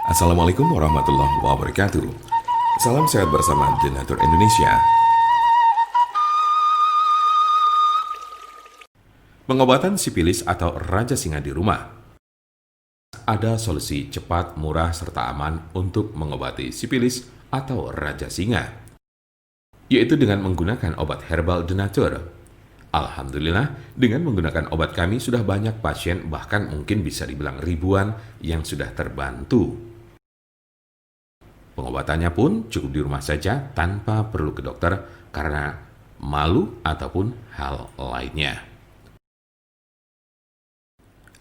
Assalamualaikum warahmatullahi wabarakatuh. Salam sehat bersama Denatur Indonesia. Pengobatan sipilis atau raja singa di rumah. Ada solusi cepat, murah, serta aman untuk mengobati sipilis atau raja singa, yaitu dengan menggunakan obat herbal Denatur. Alhamdulillah, dengan menggunakan obat kami sudah banyak pasien, bahkan mungkin bisa dibilang ribuan yang sudah terbantu. Pengobatannya pun cukup di rumah saja tanpa perlu ke dokter karena malu ataupun hal lainnya.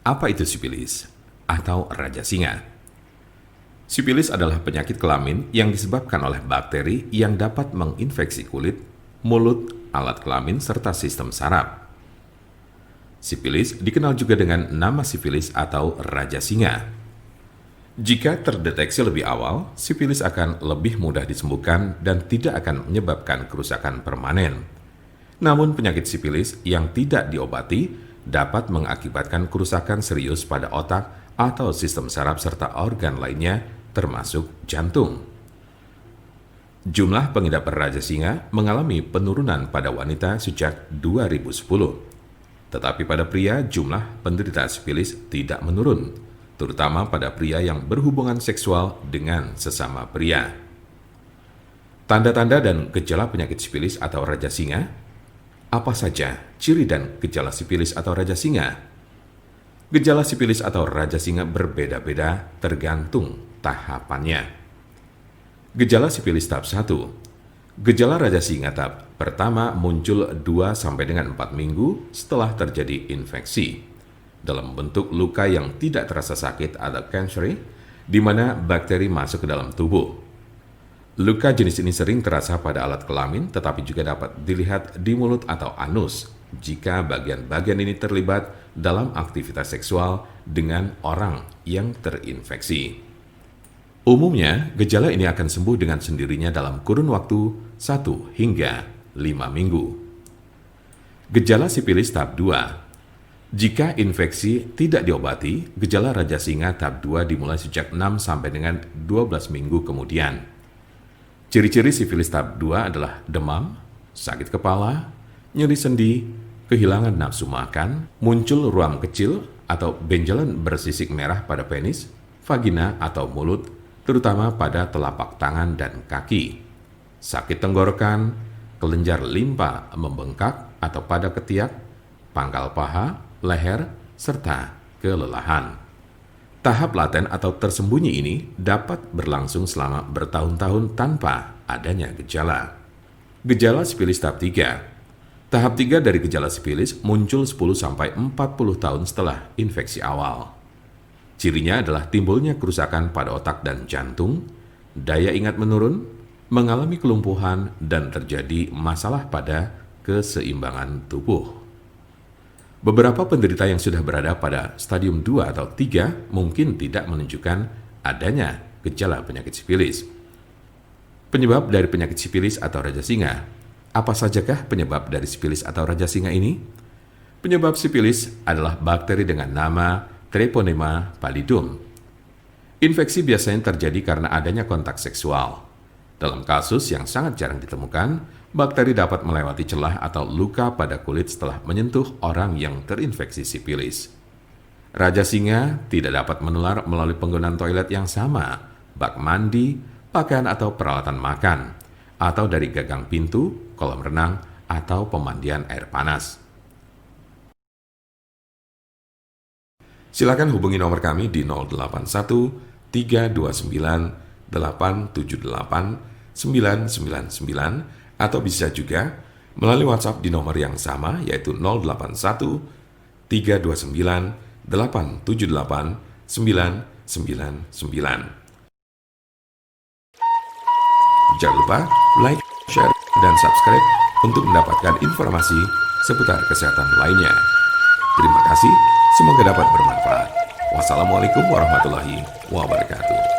Apa itu sipilis atau raja singa? Sipilis adalah penyakit kelamin yang disebabkan oleh bakteri yang dapat menginfeksi kulit, mulut, alat kelamin, serta sistem saraf. Sipilis dikenal juga dengan nama sifilis atau raja singa. Jika terdeteksi lebih awal, sipilis akan lebih mudah disembuhkan dan tidak akan menyebabkan kerusakan permanen. Namun penyakit sipilis yang tidak diobati dapat mengakibatkan kerusakan serius pada otak atau sistem saraf serta organ lainnya termasuk jantung. Jumlah pengidap raja singa mengalami penurunan pada wanita sejak 2010. Tetapi pada pria jumlah penderita sipilis tidak menurun, terutama pada pria yang berhubungan seksual dengan sesama pria. Tanda-tanda dan gejala penyakit sipilis atau raja singa. Apa saja ciri dan gejala sipilis atau raja singa? Gejala sipilis atau raja singa berbeda-beda tergantung tahapannya. Gejala sipilis tahap 1. Gejala raja singa tahap pertama muncul 2 sampai dengan 4 minggu setelah terjadi infeksi dalam bentuk luka yang tidak terasa sakit atau cancer, di mana bakteri masuk ke dalam tubuh. Luka jenis ini sering terasa pada alat kelamin, tetapi juga dapat dilihat di mulut atau anus jika bagian-bagian ini terlibat dalam aktivitas seksual dengan orang yang terinfeksi. Umumnya, gejala ini akan sembuh dengan sendirinya dalam kurun waktu 1 hingga 5 minggu. Gejala sipilis tahap 2. Jika infeksi tidak diobati, gejala raja singa tahap 2 dimulai sejak 6 sampai dengan 12 minggu kemudian. Ciri-ciri sifilis tahap 2 adalah demam, sakit kepala, nyeri sendi, kehilangan nafsu makan, muncul ruam kecil atau benjolan bersisik merah pada penis, vagina atau mulut, terutama pada telapak tangan dan kaki, sakit tenggorokan, kelenjar limpa membengkak atau pada ketiak, pangkal paha, leher, serta kelelahan. Tahap laten atau tersembunyi ini dapat berlangsung selama bertahun-tahun tanpa adanya gejala. Gejala sipilis tahap 3. Tahap 3 dari gejala sipilis muncul 10-40 tahun setelah infeksi awal. Cirinya adalah timbulnya kerusakan pada otak dan jantung, daya ingat menurun, mengalami kelumpuhan, dan terjadi masalah pada keseimbangan tubuh. Beberapa penderita yang sudah berada pada stadium 2 atau 3 mungkin tidak menunjukkan adanya gejala penyakit sipilis. Penyebab dari penyakit sipilis atau raja singa. Apa sajakah penyebab dari sipilis atau raja singa ini? Penyebab sipilis adalah bakteri dengan nama Treponema pallidum. Infeksi biasanya terjadi karena adanya kontak seksual. Dalam kasus yang sangat jarang ditemukan, bakteri dapat melewati celah atau luka pada kulit setelah menyentuh orang yang terinfeksi sipilis. Raja singa tidak dapat menular melalui penggunaan toilet yang sama, bak mandi, pakaian atau peralatan makan, atau dari gagang pintu, kolam renang, atau pemandian air panas. Silakan hubungi nomor kami di 081 329 878 999 atau bisa juga melalui WhatsApp di nomor yang sama yaitu 081 329 878 999. Jangan lupa like, share, dan subscribe untuk mendapatkan informasi seputar kesehatan lainnya. Terima kasih, semoga dapat bermanfaat. Wassalamualaikum warahmatullahi wabarakatuh.